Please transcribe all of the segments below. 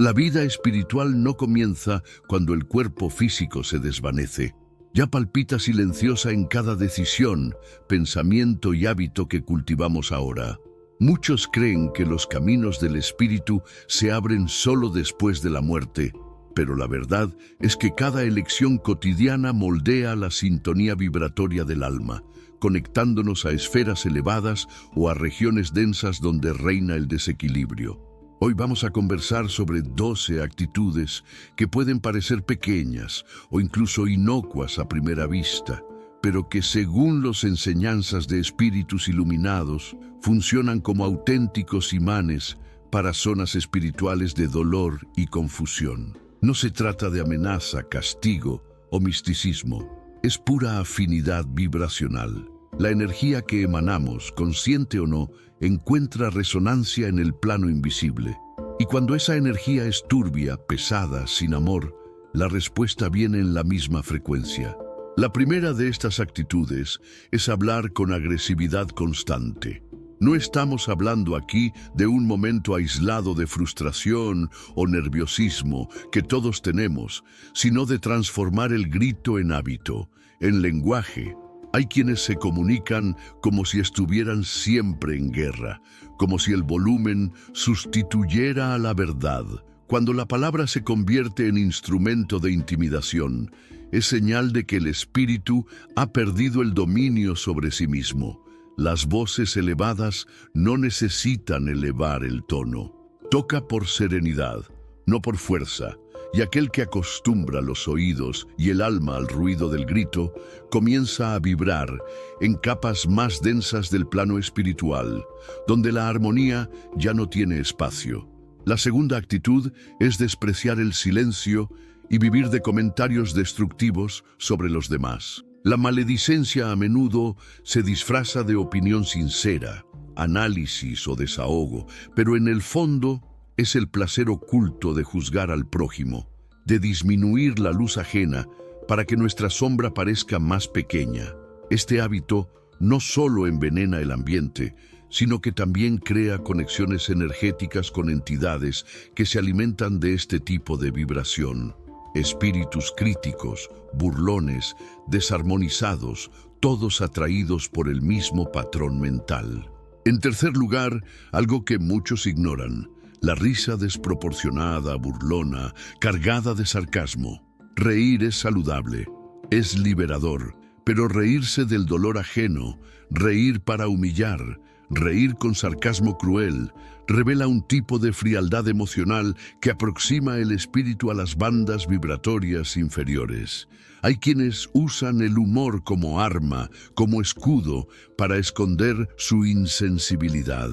La vida espiritual no comienza cuando el cuerpo físico se desvanece. Ya palpita silenciosa en cada decisión, pensamiento y hábito que cultivamos ahora. Muchos creen que los caminos del espíritu se abren solo después de la muerte, pero la verdad es que cada elección cotidiana moldea la sintonía vibratoria del alma, conectándonos a esferas elevadas o a regiones densas donde reina el desequilibrio. Hoy vamos a conversar sobre 12 actitudes que pueden parecer pequeñas o incluso inocuas a primera vista, pero que según las enseñanzas de espíritus iluminados, funcionan como auténticos imanes para zonas espirituales de dolor y confusión. No se trata de amenaza, castigo o misticismo, es pura afinidad vibracional. La energía que emanamos, consciente o no, encuentra resonancia en el plano invisible. Y cuando esa energía es turbia, pesada, sin amor, la respuesta viene en la misma frecuencia. La primera de estas actitudes es hablar con agresividad constante. No estamos hablando aquí de un momento aislado de frustración o nerviosismo que todos tenemos, sino de transformar el grito en hábito, en lenguaje. Hay quienes se comunican como si estuvieran siempre en guerra, como si el volumen sustituyera a la verdad. Cuando la palabra se convierte en instrumento de intimidación, es señal de que el espíritu ha perdido el dominio sobre sí mismo. Las voces elevadas no necesitan elevar el tono. Toca por serenidad, no por fuerza. Y aquel que acostumbra los oídos y el alma al ruido del grito, comienza a vibrar en capas más densas del plano espiritual, donde la armonía ya no tiene espacio. La segunda actitud es despreciar el silencio y vivir de comentarios destructivos sobre los demás. La maledicencia a menudo se disfraza de opinión sincera, análisis o desahogo, pero en el fondo es el placer oculto de juzgar al prójimo, de disminuir la luz ajena para que nuestra sombra parezca más pequeña. Este hábito no solo envenena el ambiente, sino que también crea conexiones energéticas con entidades que se alimentan de este tipo de vibración. Espíritus críticos, burlones, desarmonizados, todos atraídos por el mismo patrón mental. En tercer lugar, algo que muchos ignoran: la risa desproporcionada, burlona, cargada de sarcasmo. Reír es saludable, es liberador, pero reírse del dolor ajeno, reír para humillar, reír con sarcasmo cruel, revela un tipo de frialdad emocional que aproxima el espíritu a las bandas vibratorias inferiores. Hay quienes usan el humor como arma, como escudo, para esconder su insensibilidad.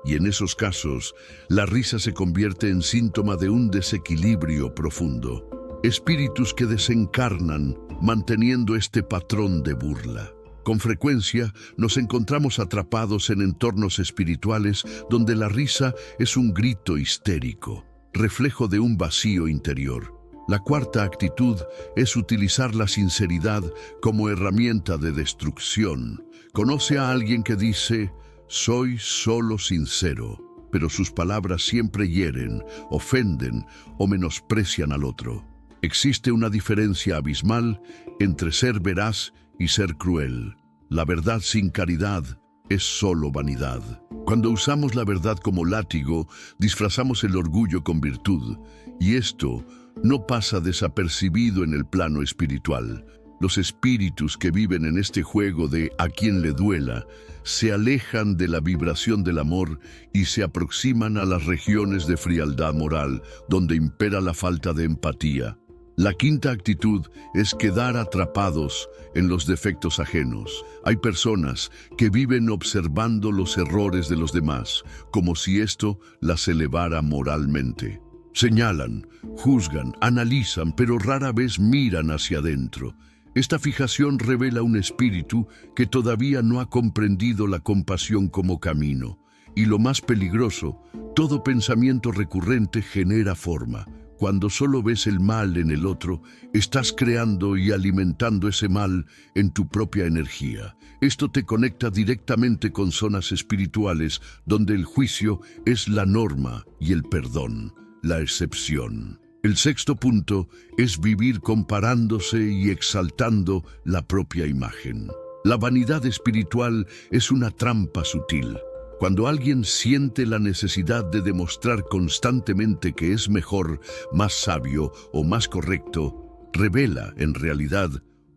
Y en esos casos, la risa se convierte en síntoma de un desequilibrio profundo. Espíritus que desencarnan, manteniendo este patrón de burla. Con frecuencia nos encontramos atrapados en entornos espirituales donde la risa es un grito histérico, reflejo de un vacío interior. La cuarta actitud es utilizar la sinceridad como herramienta de destrucción. Conoce a alguien que dice: soy solo sincero, pero sus palabras siempre hieren, ofenden o menosprecian al otro. Existe una diferencia abismal entre ser veraz y ser cruel. La verdad sin caridad es solo vanidad. Cuando usamos la verdad como látigo, disfrazamos el orgullo con virtud, y esto no pasa desapercibido en el plano espiritual. Los espíritus que viven en este juego de a quien le duela se alejan de la vibración del amor y se aproximan a las regiones de frialdad moral, donde impera la falta de empatía. La quinta actitud es quedar atrapados en los defectos ajenos. Hay personas que viven observando los errores de los demás, como si esto las elevara moralmente. Señalan, juzgan, analizan, pero rara vez miran hacia adentro. Esta fijación revela un espíritu que todavía no ha comprendido la compasión como camino. Y lo más peligroso, todo pensamiento recurrente genera forma. Cuando solo ves el mal en el otro, estás creando y alimentando ese mal en tu propia energía. Esto te conecta directamente con zonas espirituales donde el juicio es la norma y el perdón. la excepción. El sexto punto es vivir comparándose y exaltando la propia imagen. La vanidad espiritual es una trampa sutil. Cuando alguien siente la necesidad de demostrar constantemente que es mejor, más sabio o más correcto, revela, en realidad,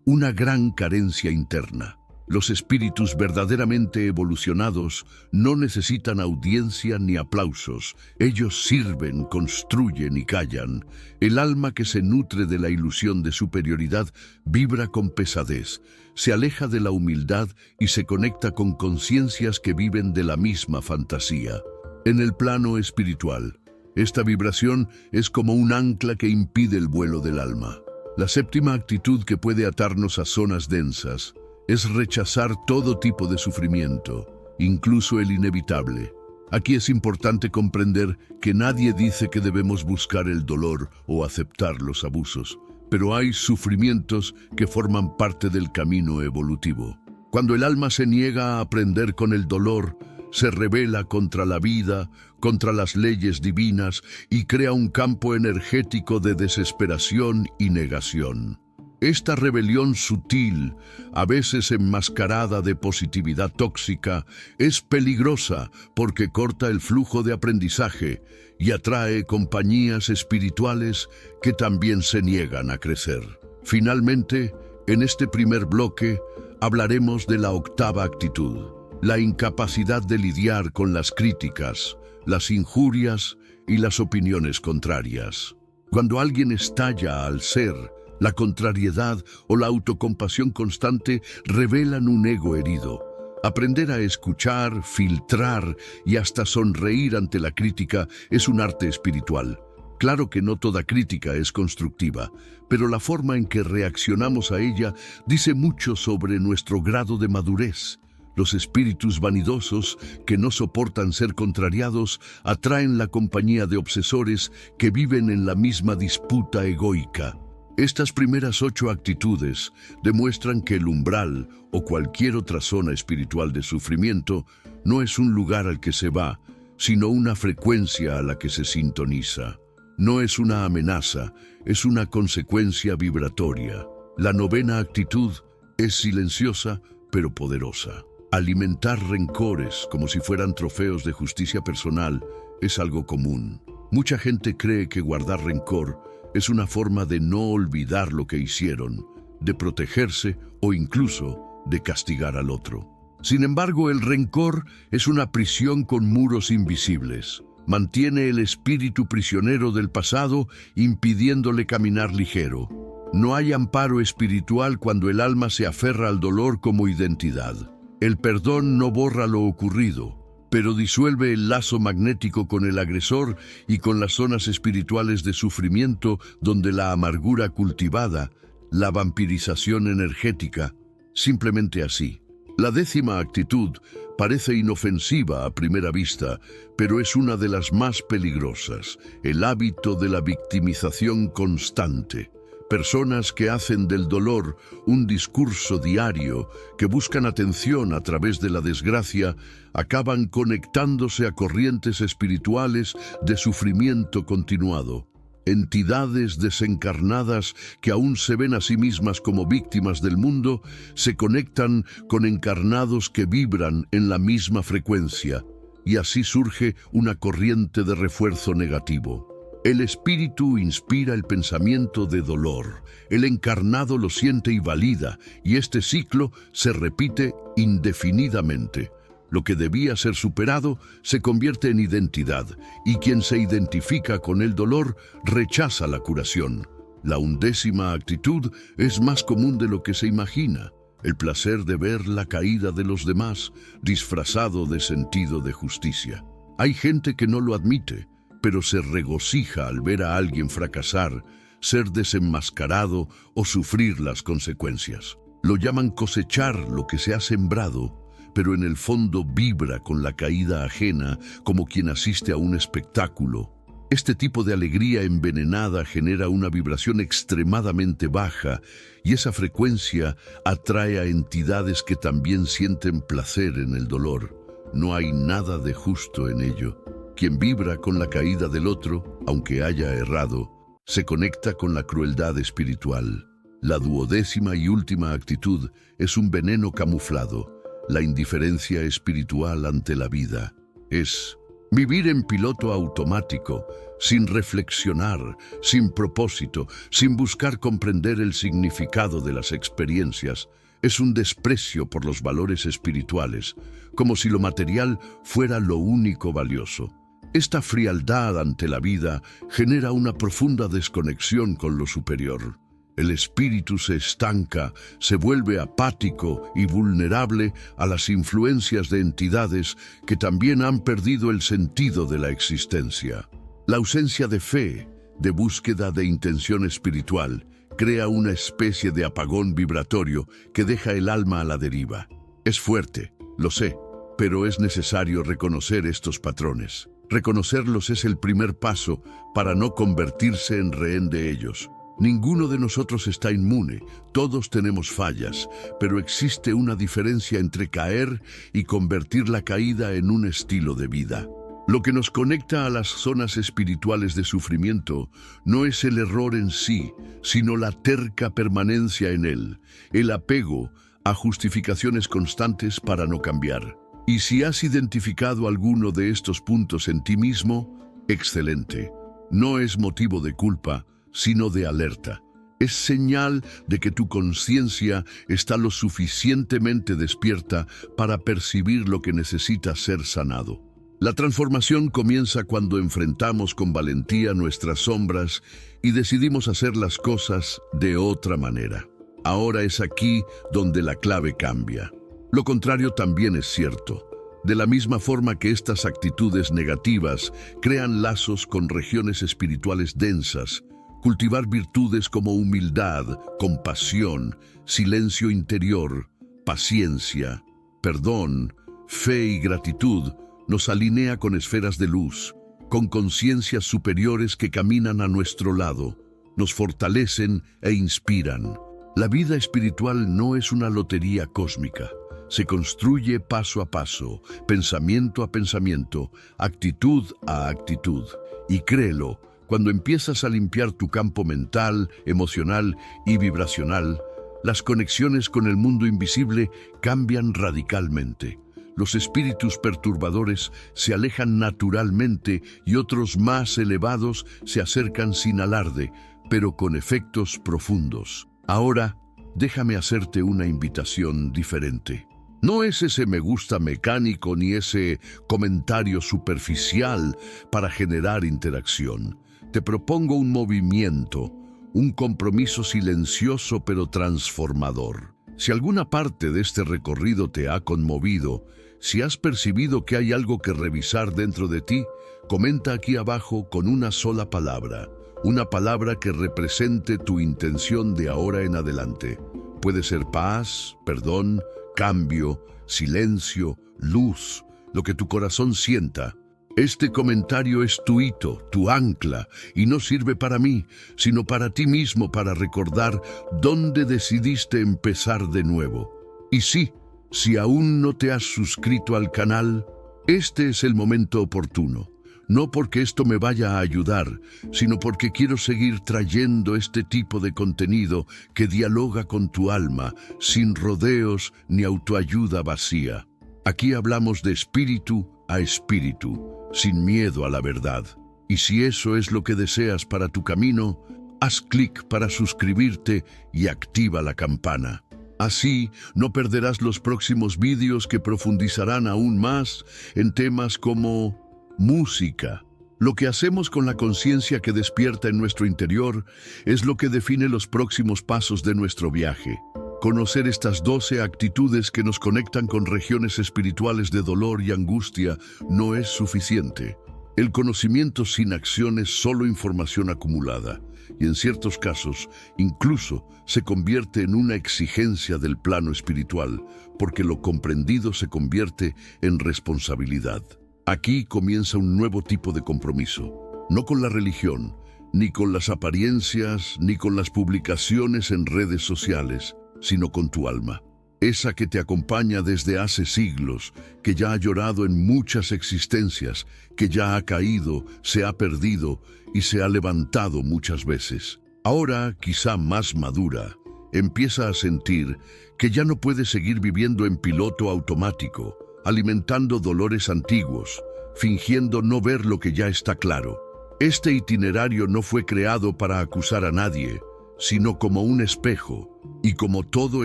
una gran carencia interna. Los espíritus verdaderamente evolucionados no necesitan audiencia ni aplausos. Ellos sirven, construyen y callan. El alma que se nutre de la ilusión de superioridad vibra con pesadez, se aleja de la humildad y se conecta con conciencias que viven de la misma fantasía. En el plano espiritual, esta vibración es como un ancla que impide el vuelo del alma. La séptima actitud que puede atarnos a zonas densas es rechazar todo tipo de sufrimiento, incluso el inevitable. Aquí es importante comprender que nadie dice que debemos buscar el dolor o aceptar los abusos, pero hay sufrimientos que forman parte del camino evolutivo. Cuando el alma se niega a aprender con el dolor, se rebela contra la vida, contra las leyes divinas y crea un campo energético de desesperación y negación. Esta rebelión sutil, a veces enmascarada de positividad tóxica, es peligrosa porque corta el flujo de aprendizaje y atrae compañías espirituales que también se niegan a crecer. Finalmente, en este primer bloque, hablaremos de la octava actitud, la incapacidad de lidiar con las críticas, las injurias y las opiniones contrarias. Cuando alguien estalla al ser, la contrariedad o la autocompasión constante revelan un ego herido. Aprender a escuchar, filtrar y hasta sonreír ante la crítica es un arte espiritual. Claro que no toda crítica es constructiva, pero la forma en que reaccionamos a ella dice mucho sobre nuestro grado de madurez. Los espíritus vanidosos, que no soportan ser contrariados, atraen la compañía de obsesores que viven en la misma disputa egoica. Estas primeras 8 actitudes demuestran que el umbral o cualquier otra zona espiritual de sufrimiento no es un lugar al que se va, sino una frecuencia a la que se sintoniza. No es una amenaza, es una consecuencia vibratoria. La novena actitud es silenciosa, pero poderosa. Alimentar rencores como si fueran trofeos de justicia personal es algo común. Mucha gente cree que guardar rencor es una forma de no olvidar lo que hicieron, de protegerse o incluso de castigar al otro. Sin embargo, el rencor es una prisión con muros invisibles. Mantiene el espíritu prisionero del pasado, impidiéndole caminar ligero. No hay amparo espiritual cuando el alma se aferra al dolor como identidad. El perdón no borra lo ocurrido, pero disuelve el lazo magnético con el agresor y con las zonas espirituales de sufrimiento donde la amargura cultivada, la vampirización energética, simplemente así. La décima actitud parece inofensiva a primera vista, pero es una de las más peligrosas, el hábito de la victimización constante. Personas que hacen del dolor un discurso diario, que buscan atención a través de la desgracia, acaban conectándose a corrientes espirituales de sufrimiento continuado. Entidades desencarnadas que aún se ven a sí mismas como víctimas del mundo, se conectan con encarnados que vibran en la misma frecuencia, y así surge una corriente de refuerzo negativo. El espíritu inspira el pensamiento de dolor, el encarnado lo siente y valida, y este ciclo se repite indefinidamente. Lo que debía ser superado se convierte en identidad, y quien se identifica con el dolor rechaza la curación. La 11ª actitud es más común de lo que se imagina, el placer de ver la caída de los demás, disfrazado de sentido de justicia. Hay gente que no lo admite, pero se regocija al ver a alguien fracasar, ser desenmascarado o sufrir las consecuencias. Lo llaman cosechar lo que se ha sembrado, pero en el fondo vibra con la caída ajena como quien asiste a un espectáculo. Este tipo de alegría envenenada genera una vibración extremadamente baja y esa frecuencia atrae a entidades que también sienten placer en el dolor. No hay nada de justo en ello. Quien vibra con la caída del otro, aunque haya errado, se conecta con la crueldad espiritual. La duodécima y última actitud es un veneno camuflado, la indiferencia espiritual ante la vida. Es vivir en piloto automático, sin reflexionar, sin propósito, sin buscar comprender el significado de las experiencias. Es un desprecio por los valores espirituales, como si lo material fuera lo único valioso. Esta frialdad ante la vida genera una profunda desconexión con lo superior. El espíritu se estanca, se vuelve apático y vulnerable a las influencias de entidades que también han perdido el sentido de la existencia. La ausencia de fe, de búsqueda de intención espiritual, crea una especie de apagón vibratorio que deja el alma a la deriva. Es fuerte, lo sé, pero es necesario reconocer estos patrones. Reconocerlos es el primer paso para no convertirse en rehén de ellos. Ninguno de nosotros está inmune, todos tenemos fallas, pero existe una diferencia entre caer y convertir la caída en un estilo de vida. Lo que nos conecta a las zonas espirituales de sufrimiento no es el error en sí, sino la terca permanencia en él, el apego a justificaciones constantes para no cambiar. Y si has identificado alguno de estos puntos en ti mismo, excelente. No es motivo de culpa, sino de alerta. Es señal de que tu conciencia está lo suficientemente despierta para percibir lo que necesita ser sanado. La transformación comienza cuando enfrentamos con valentía nuestras sombras y decidimos hacer las cosas de otra manera. Ahora es aquí donde la clave cambia. Lo contrario también es cierto. De la misma forma que estas actitudes negativas crean lazos con regiones espirituales densas, cultivar virtudes como humildad, compasión, silencio interior, paciencia, perdón, fe y gratitud nos alinea con esferas de luz, con conciencias superiores que caminan a nuestro lado, nos fortalecen e inspiran. La vida espiritual no es una lotería cósmica. Se construye paso a paso, pensamiento a pensamiento, actitud a actitud. Y créelo, cuando empiezas a limpiar tu campo mental, emocional y vibracional, las conexiones con el mundo invisible cambian radicalmente. Los espíritus perturbadores se alejan naturalmente y otros más elevados se acercan sin alarde, pero con efectos profundos. Ahora, déjame hacerte una invitación diferente. No es ese me gusta mecánico ni ese comentario superficial para generar interacción. Te propongo un movimiento, un compromiso silencioso pero transformador. Si alguna parte de este recorrido te ha conmovido, si has percibido que hay algo que revisar dentro de ti, comenta aquí abajo con una sola palabra. Una palabra que represente tu intención de ahora en adelante. Puede ser paz, perdón, cambio, silencio, luz, lo que tu corazón sienta. Este comentario es tu hito, tu ancla, y no sirve para mí, sino para ti mismo para recordar dónde decidiste empezar de nuevo. Y sí, si aún no te has suscrito al canal, este es el momento oportuno. No porque esto me vaya a ayudar, sino porque quiero seguir trayendo este tipo de contenido que dialoga con tu alma, sin rodeos ni autoayuda vacía. Aquí hablamos de espíritu a espíritu, sin miedo a la verdad. Y si eso es lo que deseas para tu camino, haz clic para suscribirte y activa la campana. Así no perderás los próximos vídeos que profundizarán aún más en temas como música. Lo que hacemos con la conciencia que despierta en nuestro interior es lo que define los próximos pasos de nuestro viaje. Conocer estas 12 actitudes que nos conectan con regiones espirituales de dolor y angustia no es suficiente. El conocimiento sin acción es solo información acumulada, y en ciertos casos incluso se convierte en una exigencia del plano espiritual, porque lo comprendido se convierte en responsabilidad. Aquí comienza un nuevo tipo de compromiso, no con la religión, ni con las apariencias, ni con las publicaciones en redes sociales, sino con tu alma. esa que te acompaña desde hace siglos, que ya ha llorado en muchas existencias, que ya ha caído, se ha perdido y se ha levantado muchas veces. Ahora, quizá más madura, empieza a sentir que ya no puede seguir viviendo en piloto automático, alimentando dolores antiguos, fingiendo no ver lo que ya está claro. Este itinerario no fue creado para acusar a nadie, sino como un espejo, y como todo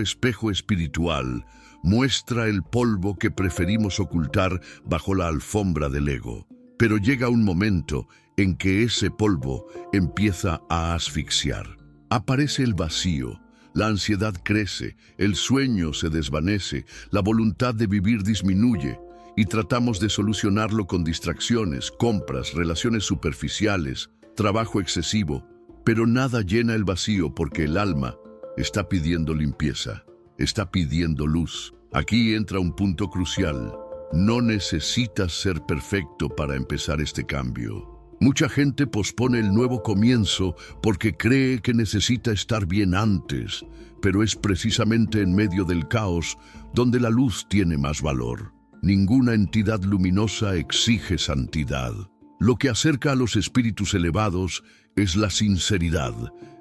espejo espiritual, muestra el polvo que preferimos ocultar bajo la alfombra del ego. Pero llega un momento en que ese polvo empieza a asfixiar. Aparece el vacío, la ansiedad crece, el sueño se desvanece, la voluntad de vivir disminuye, y tratamos de solucionarlo con distracciones, compras, relaciones superficiales, trabajo excesivo, pero nada llena el vacío porque el alma está pidiendo limpieza, está pidiendo luz. Aquí entra un punto crucial. No necesitas ser perfecto para empezar este cambio. Mucha gente pospone el nuevo comienzo porque cree que necesita estar bien antes, pero es precisamente en medio del caos donde la luz tiene más valor. Ninguna entidad luminosa exige santidad. Lo que acerca a los espíritus elevados es la sinceridad,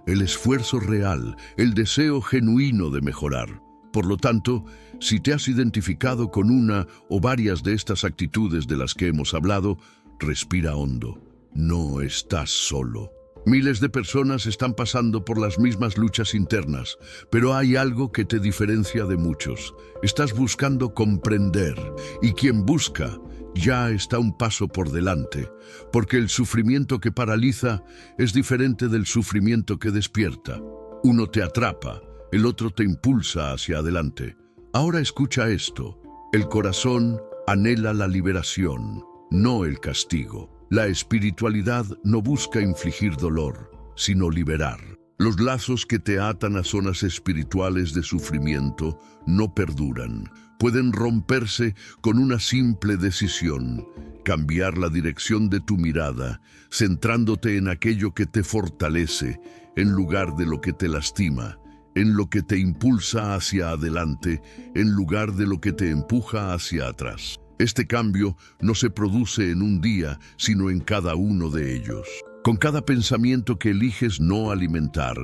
el esfuerzo real, el deseo genuino de mejorar. Por lo tanto, si te has identificado con una o varias de estas actitudes de las que hemos hablado, respira hondo. No estás solo. Miles de personas están pasando por las mismas luchas internas, pero hay algo que te diferencia de muchos. Estás buscando comprender, y quien busca ya está un paso por delante, porque el sufrimiento que paraliza es diferente del sufrimiento que despierta. Uno te atrapa, el otro te impulsa hacia adelante. Ahora escucha esto. El corazón anhela la liberación, no el castigo. La espiritualidad no busca infligir dolor, sino liberar. Los lazos que te atan a zonas espirituales de sufrimiento no perduran. Pueden romperse con una simple decisión, cambiar la dirección de tu mirada, centrándote en aquello que te fortalece, en lugar de lo que te lastima, en lo que te impulsa hacia adelante, en lugar de lo que te empuja hacia atrás. Este cambio no se produce en un día, sino en cada uno de ellos. Con cada pensamiento que eliges no alimentar,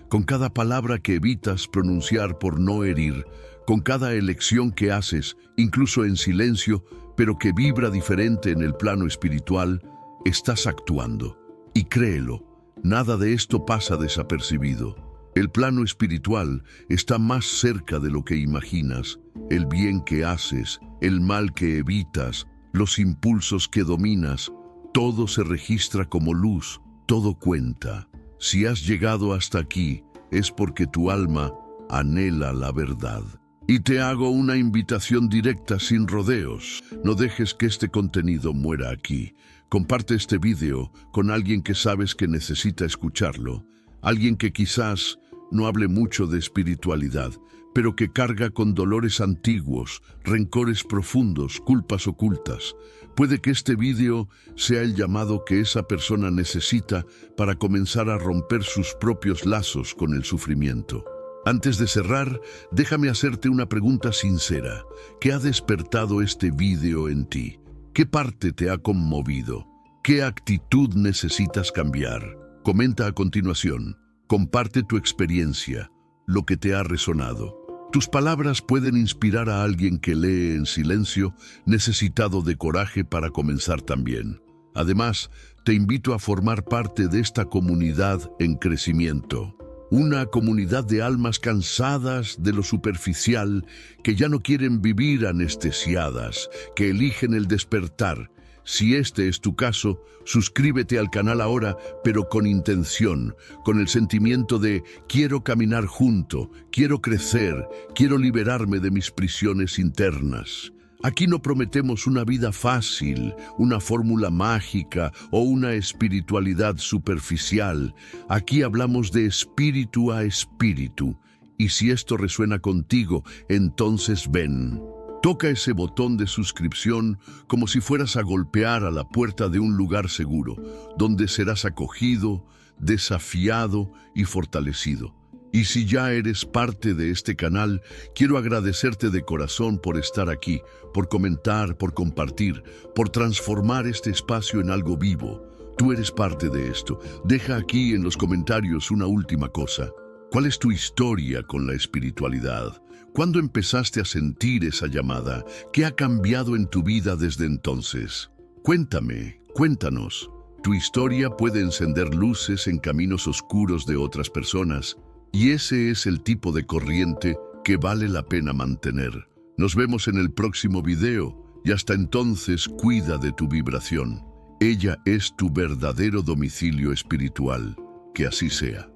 con cada palabra que evitas pronunciar por no herir, con cada elección que haces, incluso en silencio, pero que vibra diferente en el plano espiritual, estás actuando. Y créelo, nada de esto pasa desapercibido. El plano espiritual está más cerca de lo que imaginas. El bien que haces, el mal que evitas, los impulsos que dominas, todo se registra como luz, todo cuenta. Si has llegado hasta aquí, es porque tu alma anhela la verdad. Y te hago una invitación directa sin rodeos. No dejes que este contenido muera aquí. Comparte este video con alguien que sabes que necesita escucharlo. Alguien que quizás no hable mucho de espiritualidad, pero que carga con dolores antiguos, rencores profundos, culpas ocultas. Puede que este video sea el llamado que esa persona necesita para comenzar a romper sus propios lazos con el sufrimiento. Antes de cerrar, déjame hacerte una pregunta sincera. ¿Qué ha despertado este video en ti? ¿Qué parte te ha conmovido? ¿Qué actitud necesitas cambiar? Comenta a continuación. Comparte tu experiencia, lo que te ha resonado. Tus palabras pueden inspirar a alguien que lee en silencio, necesitado de coraje para comenzar también. Además, te invito a formar parte de esta comunidad en crecimiento. Una comunidad de almas cansadas de lo superficial, que ya no quieren vivir anestesiadas, que eligen el despertar. Si este es tu caso, suscríbete al canal ahora, pero con intención, con el sentimiento de quiero caminar junto, quiero crecer, quiero liberarme de mis prisiones internas. Aquí no prometemos una vida fácil, una fórmula mágica o una espiritualidad superficial. Aquí hablamos de espíritu a espíritu. Y si esto resuena contigo, entonces ven. Toca ese botón de suscripción como si fueras a golpear a la puerta de un lugar seguro, donde serás acogido, desafiado y fortalecido. Y si ya eres parte de este canal, quiero agradecerte de corazón por estar aquí, por comentar, por compartir, por transformar este espacio en algo vivo. Tú eres parte de esto. Deja aquí en los comentarios una última cosa. ¿Cuál es tu historia con la espiritualidad? ¿Cuándo empezaste a sentir esa llamada? ¿Qué ha cambiado en tu vida desde entonces? Cuéntame, cuéntanos. Tu historia puede encender luces en caminos oscuros de otras personas, y ese es el tipo de corriente que vale la pena mantener. Nos vemos en el próximo video, y hasta entonces cuida de tu vibración. Ella es tu verdadero domicilio espiritual. Que así sea.